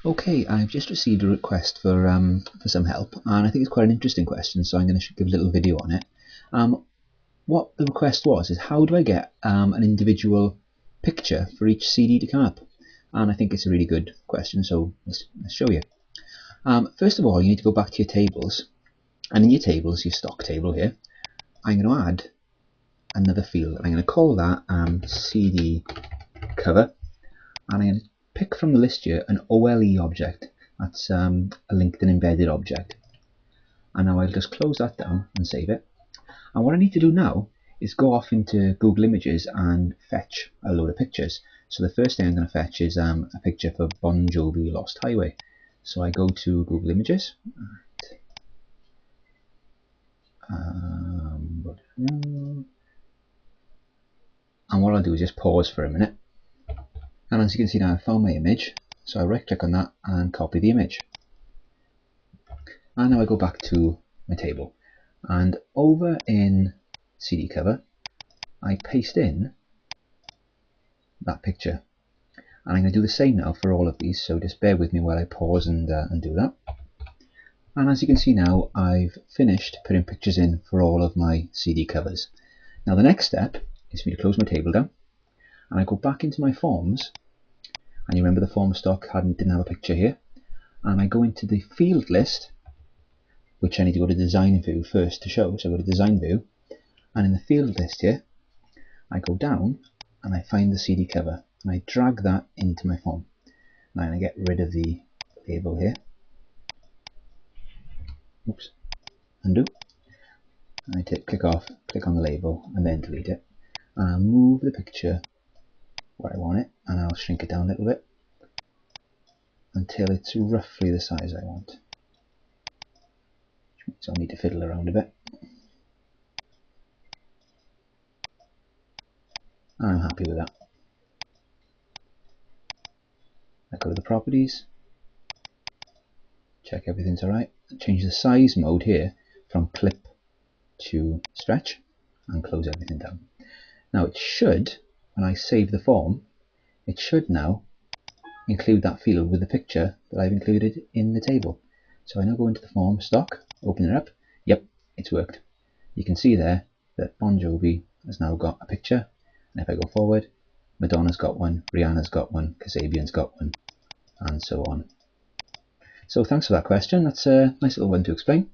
Okay, I've just received a request for some help, and I think it's quite an interesting question, so I'm going to give a little video on it. What the request was is how do I get an individual picture for each CD to come up? And I think it's a really good question, so let's show you. First of all, you need to go back to your tables, and in your tables, your stock table here, I'm going to add another field, and I'm going to call that CD cover, and I'm going to pick from the list here an OLE object. That's a linked and embedded object. And now I'll just close that down and save it. And what I need to do now is go off into Google Images and fetch a load of pictures. So the first thing I'm going to fetch is a picture for Bon Jovi Lost Highway. So I go to Google Images. And what I'll do is just pause for a minute. And as you can see now, I've found my image. So I right click on that and copy the image. And now I go back to my table. And over in CD cover, I paste in that picture. And I'm going to do the same now for all of these, so just bear with me while I pause and do that. And as you can see now, I've finished putting pictures in for all of my CD covers. Now the next step is for me to close my table down, and I go back into my forms, and you remember the form stock didn't have a picture here, and I go into the field list, which I need to go to design view first to show, so I go to design view, and in the field list here, I go down and I find the CD cover, and I drag that into my form. Now I'm going to get rid of the label here. Oops, undo. And I click on the label and then delete it. And I'll move the picture where I want it, and I'll shrink it down a little bit until it's roughly the size I want. Which means I'll need to fiddle around a bit. And I'm happy with that. I go to the properties, check everything's alright, change the size mode here from clip to stretch, and close everything down. Now it should, when I save the form, it should now include that field with the picture that I've included in the table. So I now go into the form stock, open it up, yep, it's worked. You can see there that Bon Jovi has now got a picture, and if I go forward, Madonna's got one, Rihanna's got one, Kasabian's got one, and so on. So thanks for that question. That's a nice little one to explain.